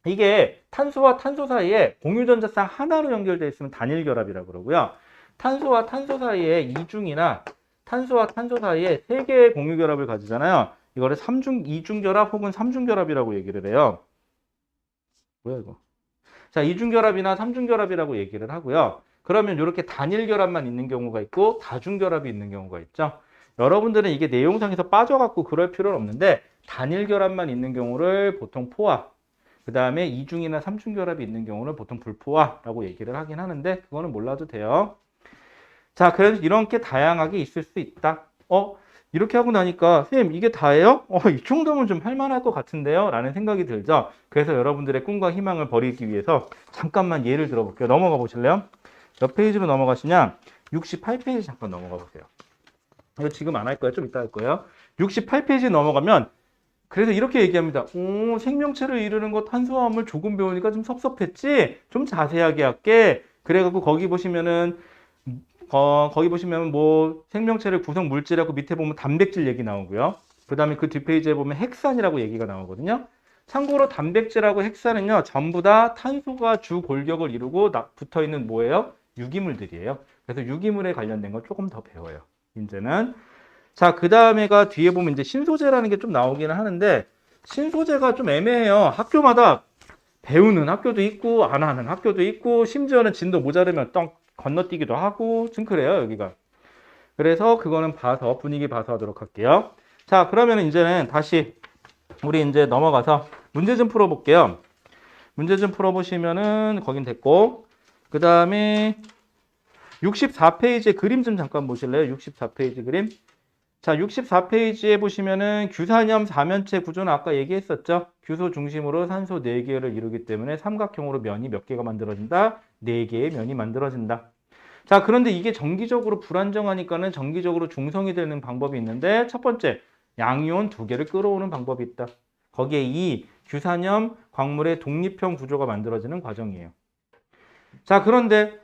이게 탄소와 탄소 사이에 공유전자쌍 하나로 연결되어 있으면 단일 결합이라고 그러고요. 탄소와 탄소 사이에 이중이나 탄소와 탄소 사이에 세 개의 공유 결합을 가지잖아요. 이거를 이중 결합 혹은 삼중 결합이라고 얘기를 해요. 뭐야 이거? 자, 이중 결합이나 삼중 결합이라고 얘기를 하고요. 그러면 이렇게 단일 결합만 있는 경우가 있고 다중 결합이 있는 경우가 있죠. 여러분들은 이게 내용상에서 빠져갖고 그럴 필요는 없는데 단일 결합만 있는 경우를 보통 포화, 그 다음에 이중이나 삼중 결합이 있는 경우는 보통 불포화라고 얘기를 하긴 하는데 그거는 몰라도 돼요. 자, 그래서 이렇게 다양하게 있을 수 있다. 이렇게 하고 나니까 선생님 이게 다예요? 이 정도면 좀 할만할 것 같은데요? 라는 생각이 들죠. 그래서 여러분들의 꿈과 희망을 버리기 위해서 잠깐만 예를 들어볼게요. 넘어가 보실래요? 몇 페이지로 넘어가시냐? 68페이지 잠깐 넘어가 보세요. 이거 지금 안 할 거예요. 좀 이따 할 거예요. 68페이지 넘어가면 그래서 이렇게 얘기합니다. 생명체를 이루는 것 탄수화물 조금 배우니까 좀 섭섭했지? 좀 자세하게 할게. 그래갖고 거기 보시면은 거기 보시면 뭐 생명체를 구성 물질하고 밑에 보면 단백질 얘기 나오고요. 그 다음에 그 뒷페이지에 보면 핵산이라고 얘기가 나오거든요. 참고로 단백질하고 핵산은요, 전부 다 탄소가 주 골격을 이루고 붙어 있는 뭐예요? 유기물들이에요. 그래서 유기물에 관련된 거 조금 더 배워요. 이제는. 자, 그 다음에가 뒤에 보면 이제 신소재라는 게 좀 나오기는 하는데, 신소재가 좀 애매해요. 학교마다 배우는 학교도 있고, 안 하는 학교도 있고, 심지어는 진도 모자르면 떡 건너뛰기도 하고, 좀 그래요, 여기가. 그래서 그거는 봐서, 분위기 봐서 하도록 할게요. 자, 그러면 이제는 다시 우리 이제 넘어가서 문제 좀 풀어볼게요. 문제 좀 풀어보시면은 거긴 됐고, 그 다음에 64페이지의 그림 좀 잠깐 보실래요? 64페이지 그림. 자, 64페이지에 보시면은 규산염 사면체 구조는 아까 얘기했었죠. 규소 중심으로 산소 4개를 이루기 때문에 삼각형으로 면이 몇 개가 만들어진다? 4개의 면이 만들어진다. 자, 그런데 이게 정기적으로 불안정하니까는 정기적으로 중성이 되는 방법이 있는데 첫 번째, 양이온 2개를 끌어오는 방법이 있다. 거기에 이 규산염 광물의 독립형 구조가 만들어지는 과정이에요. 자, 그런데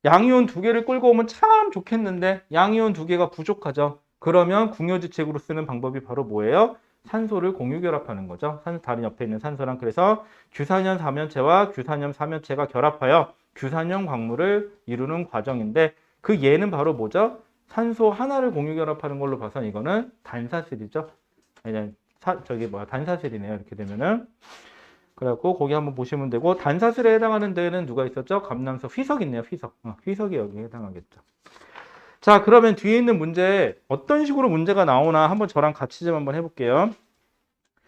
양이온 2개를 끌고 오면 참 좋겠는데 양이온 2개가 부족하죠. 그러면 궁여지책으로 쓰는 방법이 바로 뭐예요? 산소를 공유결합하는 거죠. 다른 옆에 있는 산소랑. 그래서 규산염 사면체와 규산염 사면체가 결합하여 규산염 광물을 이루는 과정인데 그 예는 바로 뭐죠? 산소 하나를 공유결합하는 걸로 봐서 이거는 단사슬이죠. 단사슬이네요. 이렇게 되면은. 그래갖고 거기 한번 보시면 되고 단사슬에 해당하는 데는 누가 있었죠? 감람석 휘석 있네요. 휘석. 휘석이 여기에 해당하겠죠. 자, 그러면 뒤에 있는 문제 어떤 식으로 문제가 나오나 한번 저랑 같이 좀 한번 해볼게요.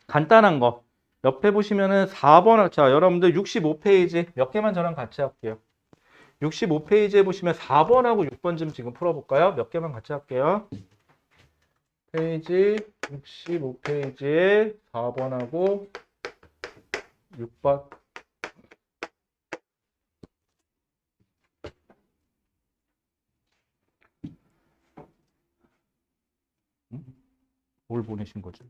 간단한 거. 옆에 보시면은 4번, 자, 여러분들 65페이지 몇 개만 저랑 같이 할게요. 65페이지에 보시면 4번하고 6번 좀 지금 풀어볼까요? 몇 개만 같이 할게요. 페이지 65페이지에 4번하고 6번. 뭘 보내신 거죠?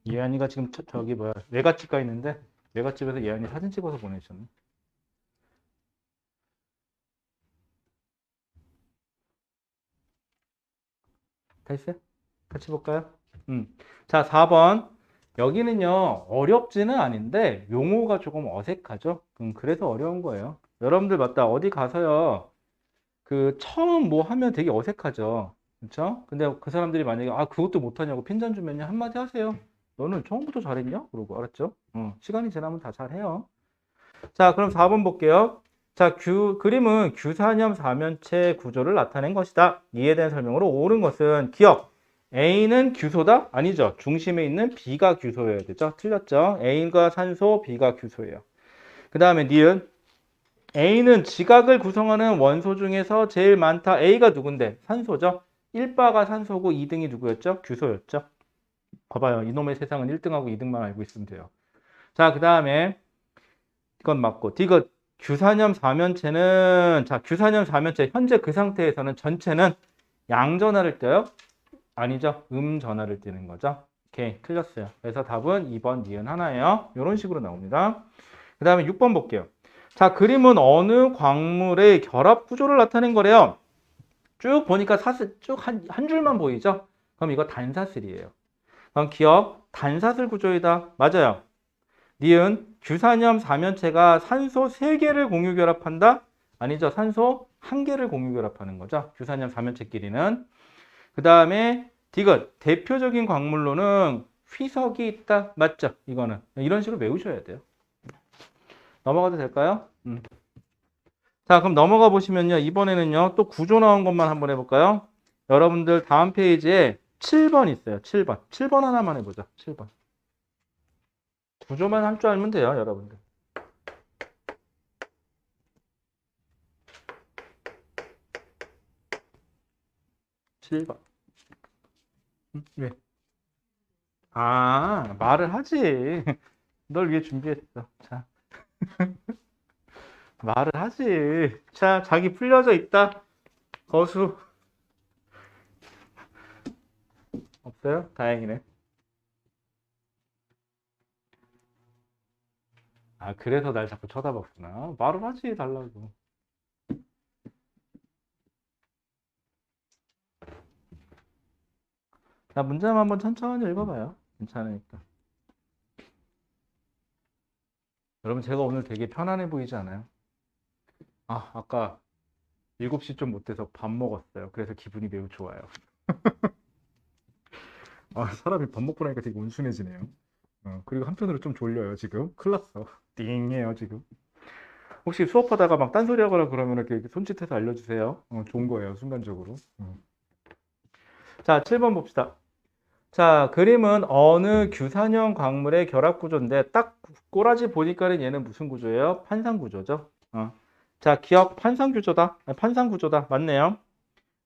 예안이가 지금 저기 뭐야 외갓집 가 있는데 외갓집에서 예안이 사진 찍어서 보내셨네. 다 있어요? 같이 볼까요? 자, 4번. 여기는요, 어렵지는 않은데, 용어가 조금 어색하죠? 그래서 어려운 거예요. 여러분들 맞다. 어디 가서요, 처음 뭐 하면 되게 어색하죠? 그쵸? 근데 그 사람들이 만약에, 그것도 못하냐고 핀잔 주면요, 한마디 하세요. 너는 처음부터 잘했냐? 그러고, 알았죠? 시간이 지나면 다 잘해요. 자, 그럼 4번 볼게요. 자, 그림은 규산염 사면체 구조를 나타낸 것이다. 이에 대한 설명으로 옳은 것은 기억. A는 규소다? 아니죠. 중심에 있는 B가 규소여야 되죠. 틀렸죠. A가 산소, B가 규소예요. 그 다음에 니은 A는 지각을 구성하는 원소 중에서 제일 많다. A가 누군데? 산소죠. 1바가 산소고 2등이 누구였죠? 규소였죠. 봐봐요. 이놈의 세상은 1등하고 2등만 알고 있으면 돼요. 자, 그 다음에 이건 맞고 디귿 규산염 4면체는 자, 규산염 4면체 현재 그 상태에서는 전체는 양전하를 떼요? 아니죠. 음전하를 떼는 거죠. 오케이. 틀렸어요. 그래서 답은 2번 니은 하나예요. 이런 식으로 나옵니다. 그 다음에 6번 볼게요. 자, 그림은 어느 광물의 결합 구조를 나타낸 거래요. 쭉 보니까 사슬 쭉 한 줄만 보이죠? 그럼 이거 단사슬이에요. 그럼 기억 단사슬 구조이다. 맞아요. 니은 규산염 4면체가 산소 3개를 공유 결합한다? 아니죠. 산소 1개를 공유 결합하는 거죠. 규산염 4면체끼리는. 그 다음에 디귿 대표적인 광물로는 휘석이 있다. 맞죠? 이거는 이런 식으로 외우셔야 돼요. 넘어가도 될까요? 자, 그럼 넘어가 보시면요. 이번에는요. 또 구조 나온 것만 한번 해볼까요? 여러분들 다음 페이지에 7번 있어요. 7번. 7번 하나만 해보자. 7번. 구조만 할 줄 알면 돼요, 여러분들. 번 왜? 아, 말을 하지. 널 위해 준비했어. 자. 말을 하지. 자, 자기 풀려져 있다. 거수. 없어요? 다행이네. 아, 그래서 날 자꾸 쳐다봤구나. 말을 하지, 달라고. 자, 문제만 한번 천천히 읽어봐요. 괜찮으니까. 여러분, 제가 오늘 되게 편안해 보이지 않아요? 아, 아까 7시 좀 못돼서 밥 먹었어요. 그래서 기분이 매우 좋아요. 아, 사람이 밥 먹고 나니까 되게 온순해지네요. 그리고 한편으로 좀 졸려요, 지금. 큰일 났어. 띵해요, 지금. 혹시 수업하다가 막 딴소리 하거나 그러면 이렇게 손짓해서 알려주세요. 좋은 거예요, 순간적으로. 자, 7번 봅시다. 자, 그림은 어느 규산형 광물의 결합 구조인데 딱 꼬라지 보니까는 얘는 무슨 구조예요? 판상 구조죠. 자, 기억 판상 구조다. 판상 구조다. 맞네요.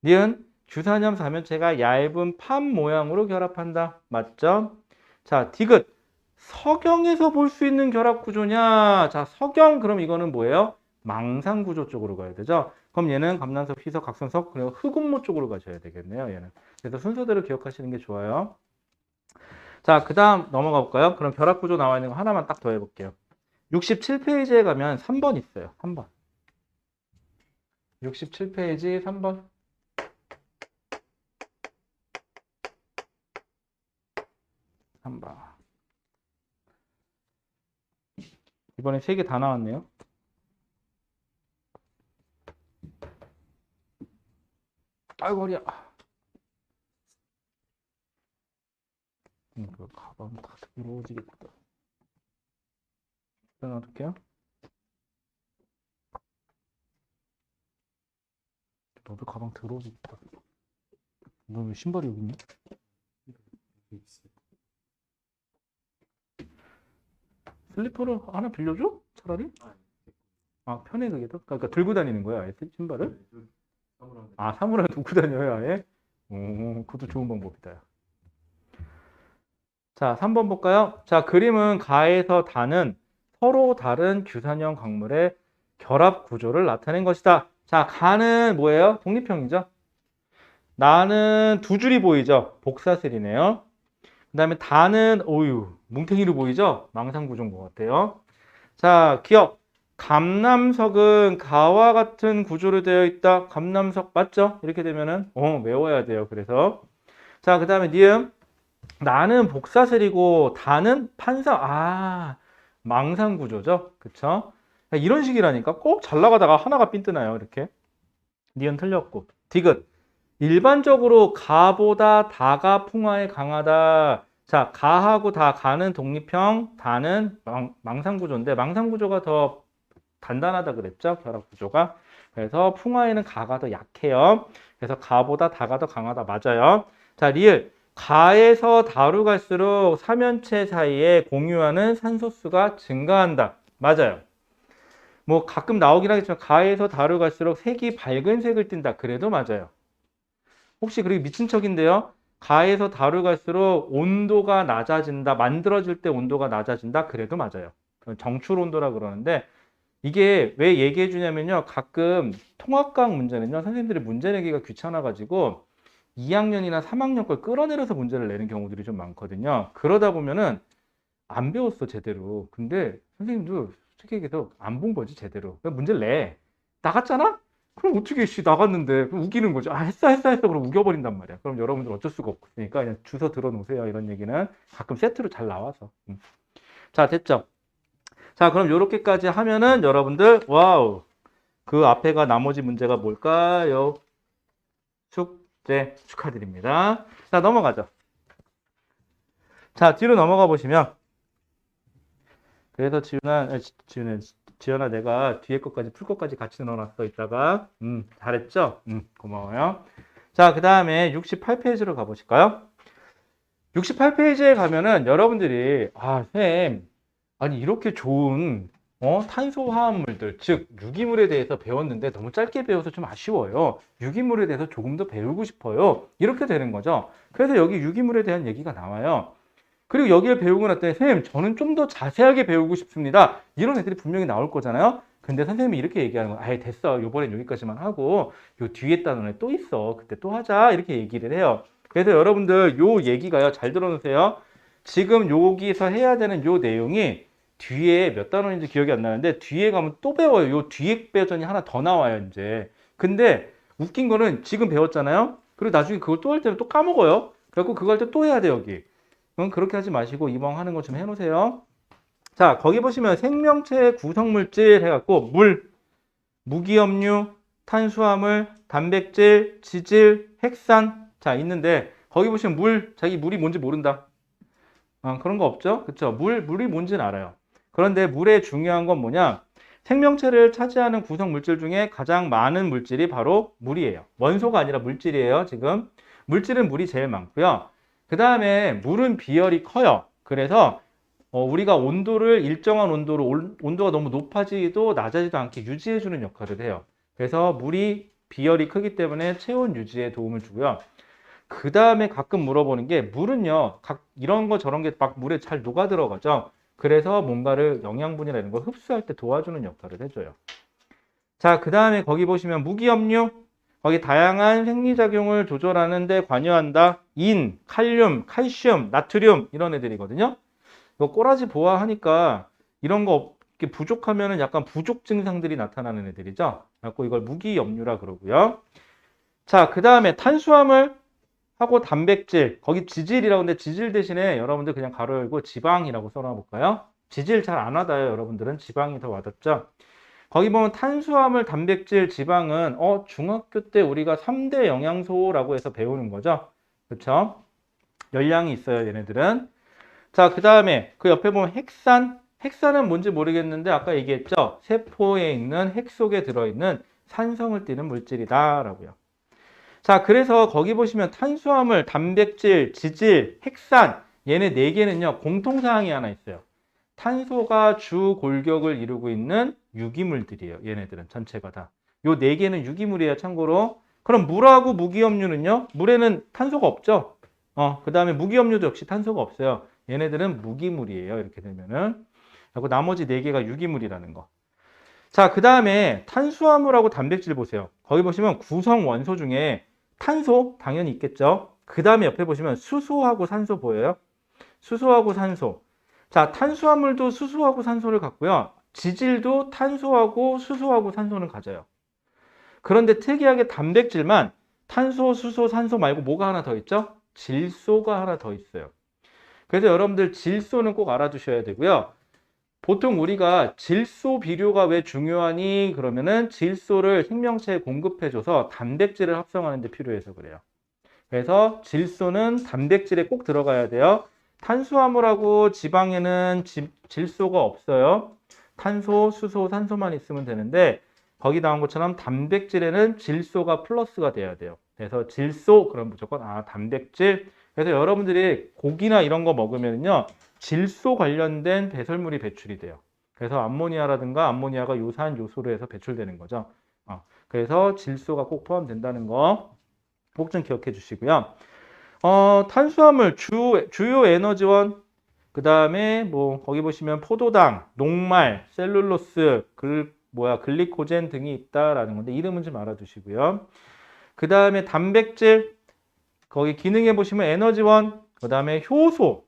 니은 규산염 사면체가 얇은 판 모양으로 결합한다. 맞죠? 자, 디귿 석영에서 볼 수 있는 결합 구조냐? 자, 석영 그럼 이거는 뭐예요? 망상 구조 쪽으로 가야 되죠. 그럼 얘는 감난석, 희석, 각선석 그리고 흑음모 쪽으로 가셔야 되겠네요. 얘는. 그래서 순서대로 기억하시는 게 좋아요. 자, 그 다음 넘어가 볼까요? 그럼 결합 구조 나와 있는 거 하나만 딱 더 해볼게요. 67페이지에 가면 3번 있어요. 3번. 67페이지 3번. 이번에 3개 다 나왔네요. 아이고 허리야. 이거 가방 다 들어오지겠다. 놔둘게요. 너도 가방 들어오지겠다. 너 왜 신발이 여기 있냐? 슬리퍼를 하나 빌려줘? 차라리? 아, 편해 그게 더? 그러니까 들고 다니는 거야, 아예 신발을? 아, 사물함에 두고 다녀요, 아예? 오, 그것도 좋은 방법이다. 자, 3번 볼까요? 자, 그림은 가에서 다는 서로 다른 규산형 광물의 결합 구조를 나타낸 것이다. 자, 가는 뭐예요? 독립형이죠. 나는 두 줄이 보이죠? 복사슬이네요. 그 다음에 다는 오유, 뭉탱이로 보이죠? 망상구조인 것 같아요. 자, 기억. 감남석은 가와 같은 구조로 되어 있다. 감남석 맞죠? 이렇게 되면은 외워야 돼요. 그래서 자, 그 다음에 니은 나는 복사슬이고 다는 판상. 망상구조죠. 그쵸? 이런 식이라니까 꼭 잘 나가다가 하나가 삔뜨나요. 이렇게. 니은 틀렸고. 디귿. 일반적으로 가보다 다가 풍화에 강하다. 자, 가하고 다, 가는 독립형, 다는 망상구조인데 망상구조가 더 단단하다 그랬죠? 결합구조가. 그래서 풍화에는 가가 더 약해요. 그래서 가보다 다가 더 강하다. 맞아요. 자, 리을. 가에서 다로 갈수록 삼연체 사이에 공유하는 산소수가 증가한다. 맞아요. 뭐 가끔 나오긴 하겠지만 가에서 다로 갈수록 색이 밝은 색을 띈다. 그래도 맞아요. 혹시 그렇게 미친 척인데요. 가에서 다로 갈수록 온도가 낮아진다. 만들어질 때 온도가 낮아진다. 그래도 맞아요. 정출 온도라 그러는데 이게 왜 얘기해 주냐면요. 가끔 통합과학 문제는요. 선생님들이 문제 내기가 귀찮아가지고 2학년이나 3학년 걸 끌어내려서 문제를 내는 경우들이 좀 많거든요. 그러다 보면은 안 배웠어, 제대로. 근데 선생님도 솔직히 얘기해서 안 본 거지, 제대로. 그냥 문제를 내. 나갔잖아? 그럼 어떻게, 씨, 나갔는데. 그럼 우기는 거죠. 아, 했어. 그럼 우겨버린단 말이야. 그럼 여러분들 어쩔 수가 없으니까 그냥 주워 들어 놓으세요. 이런 얘기는 가끔 세트로 잘 나와서. 자, 됐죠? 자, 그럼 요렇게까지 하면은 여러분들, 와우. 그 앞에가 나머지 문제가 뭘까요? 숙제 축하드립니다. 자, 넘어가죠. 자, 뒤로 넘어가 보시면. 그래서 지연아, 내가 뒤에 것까지 풀 것까지 같이 넣어놨어, 이따가. 잘했죠? 고마워요. 자, 그 다음에 68페이지로 가보실까요? 68페이지에 가면은 여러분들이, 아, 쌤, 아니, 이렇게 좋은, 탄소화합물들, 즉, 유기물에 대해서 배웠는데 너무 짧게 배워서 좀 아쉬워요. 유기물에 대해서 조금 더 배우고 싶어요. 이렇게 되는 거죠. 그래서 여기 유기물에 대한 얘기가 나와요. 그리고 여기를 배우고 났더니 선생님 저는 좀 더 자세하게 배우고 싶습니다. 이런 애들이 분명히 나올 거잖아요. 근데 선생님이 이렇게 얘기하는 거야. 아예 됐어. 요번엔 여기까지만 하고 요 뒤에 단원에 또 있어. 그때 또 하자. 이렇게 얘기를 해요. 그래서 여러분들 요 얘기가요. 잘 들어놓으세요. 지금 여기서 해야 되는 요 내용이 뒤에 몇 단원인지 기억이 안 나는데 뒤에 가면 또 배워요. 요 뒤에 버전이 하나 더 나와요. 이제. 근데 웃긴 거는 지금 배웠잖아요. 그리고 나중에 그걸 또 할 때는 또 까먹어요. 그래갖고 그거 할 때 또 해야 돼 여기. 그렇게 하지 마시고 이왕 하는 거 좀 해놓으세요. 자, 거기 보시면 생명체 구성물질 해갖고 물, 무기염류, 탄수화물, 단백질, 지질, 핵산 자 있는데 거기 보시면 물, 자기 물이 뭔지 모른다. 그런 거 없죠? 그쵸? 물이 뭔지는 알아요. 그런데 물의 중요한 건 뭐냐? 생명체를 차지하는 구성물질 중에 가장 많은 물질이 바로 물이에요. 원소가 아니라 물질이에요, 지금. 물질은 물이 제일 많고요. 그 다음에 물은 비열이 커요. 그래서 우리가 온도를 일정한 온도로 온도가 너무 높아지도 낮아지도 않게 유지해주는 역할을 해요. 그래서 물이 비열이 크기 때문에 체온 유지에 도움을 주고요. 그 다음에 가끔 물어보는 게 물은요, 이런 거 저런 게 막 물에 잘 녹아 들어가죠. 그래서 뭔가를 영양분이나 이런 걸 흡수할 때 도와주는 역할을 해줘요. 자, 그 다음에 거기 보시면 무기염류, 거기 다양한 생리작용을 조절하는 데 관여한다. 인, 칼륨, 칼슘, 나트륨 이런 애들이거든요. 이거 꼬라지 보아하니까 이런 거 부족하면은 약간 부족 증상들이 나타나는 애들이죠. 그래서 이걸 무기염류라 그러고요. 자, 그 다음에 탄수화물 하고 단백질, 거기 지질이라고 하는데 지질 대신에 여러분들 그냥 가로 열고 지방이라고 써놔볼까요? 지질 잘 안 와닿아요. 여러분들은 지방이 더 와닿죠? 거기 보면 탄수화물, 단백질, 지방은 중학교 때 우리가 3대 영양소라고 해서 배우는 거죠. 그렇죠? 열량이 있어요, 얘네들은. 자, 그 다음에 그 옆에 보면 핵산. 핵산은 뭔지 모르겠는데 아까 얘기했죠? 세포에 있는 핵 속에 들어있는 산성을 띠는 물질이다라고요. 자, 그래서 거기 보시면 탄수화물, 단백질, 지질, 핵산 얘네 4개는요. 공통사항이 하나 있어요. 탄소가 주 골격을 이루고 있는 유기물들이에요. 얘네들은 전체가 다. 요 4개는 유기물이에요. 참고로. 그럼 물하고 무기염류는요? 물에는 탄소가 없죠? 그 다음에 무기염류도 역시 탄소가 없어요. 얘네들은 무기물이에요. 이렇게 되면은. 그리고 나머지 4개가 유기물이라는 거. 자, 그 다음에 탄수화물하고 단백질 보세요. 거기 보시면 구성 원소 중에 탄소 당연히 있겠죠. 그 다음에 옆에 보시면 수소하고 산소 보여요? 수소하고 산소. 자, 탄수화물도 수소하고 산소를 갖고요. 지질도 탄소하고 수소하고 산소는 가져요. 그런데 특이하게 단백질만 탄소, 수소, 산소 말고 뭐가 하나 더 있죠? 질소가 하나 더 있어요. 그래서 여러분들 질소는 꼭 알아두셔야 되고요. 보통 우리가 질소 비료가 왜 중요하니? 그러면은 질소를 생명체에 공급해줘서 단백질을 합성하는 데 필요해서 그래요. 그래서 질소는 단백질에 꼭 들어가야 돼요. 탄수화물하고 지방에는 질소가 없어요. 탄소, 수소, 산소만 있으면 되는데 거기 나온 것처럼 단백질에는 질소가 플러스가 돼야 돼요. 그래서 질소, 그럼 무조건 단백질. 그래서 여러분들이 고기나 이런 거 먹으면요, 질소 관련된 배설물이 배출이 돼요. 그래서 암모니아라든가 암모니아가 요산 요소로 해서 배출되는 거죠. 그래서 질소가 꼭 포함된다는 거 꼭 좀 기억해 주시고요. 탄수화물 주요 에너지원, 그 다음에 뭐 거기 보시면 포도당, 녹말, 셀룰로스, 글리코젠 등이 있다라는 건데 이름은 좀 알아두시고요. 그 다음에 단백질, 거기 기능에 보시면 에너지원, 그 다음에 효소,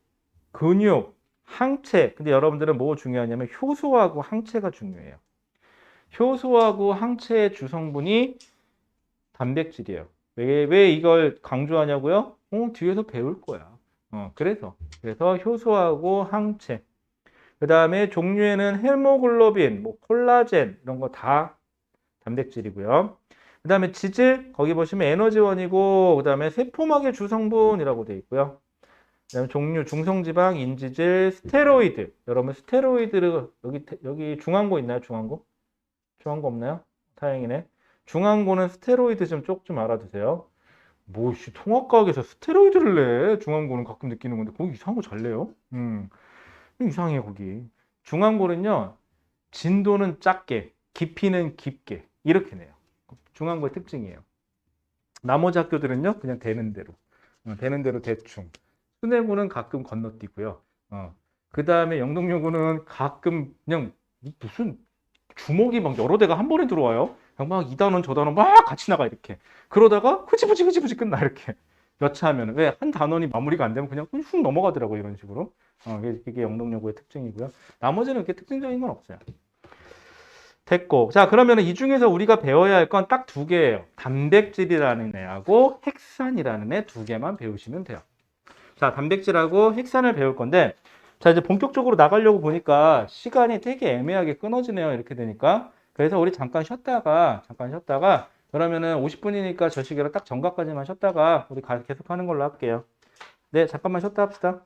근육, 항체. 근데 여러분들은 뭐 중요하냐면 효소하고 항체가 중요해요. 효소하고 항체의 주성분이 단백질이에요. 왜 이걸 강조하냐고요? 뒤에서 배울 거야. 그래서 효소하고 항체. 그 다음에 종류에는 헤모글로빈, 뭐 콜라겐 이런 거 다 단백질이고요. 그 다음에 지질, 거기 보시면 에너지원이고, 그 다음에 세포막의 주성분이라고 되어 있고요. 그 다음에 종류, 중성지방, 인지질, 스테로이드. 여러분 스테로이드를 여기 중앙고 있나요? 중앙고? 중앙고 없나요? 다행이네. 중앙고는 스테로이드 좀 알아두세요. 통합과학에서 스테로이드를 내. 중앙고는 가끔 느끼는 건데 거기 이상한 거 잘 내요. 이상해 거기. 중앙고는요, 진도는 작게, 깊이는 깊게 이렇게 내요. 중앙고의 특징이에요. 나머지 학교들은요, 그냥 되는 대로 대충. 수뇌고는 가끔 건너뛰고요. 그 다음에 영동여고는 가끔 그냥 무슨 주먹이 막 여러 대가 한 번에 들어와요. 그냥 막 이 단원 저 단원 막 같이 나가 이렇게. 그러다가 흐지부지 끝나 이렇게. 여차하면 왜 한 단원이 마무리가 안 되면 그냥 훅 넘어가더라고요. 이런 식으로. 이게 영동여고의 특징이고요. 나머지는 그렇게 특징적인 건 없어요. 됐고. 자, 그러면 이 중에서 우리가 배워야 할 건 딱 두 개예요. 단백질이라는 애하고 핵산이라는 애 두 개만 배우시면 돼요. 자, 단백질하고 핵산을 배울 건데, 자, 이제 본격적으로 나가려고 보니까 시간이 되게 애매하게 끊어지네요. 이렇게 되니까. 그래서 우리 잠깐 쉬었다가, 그러면은 50분이니까 저 시계로 딱 정각까지만 쉬었다가 우리 계속 하는 걸로 할게요. 네, 잠깐만 쉬었다 합시다.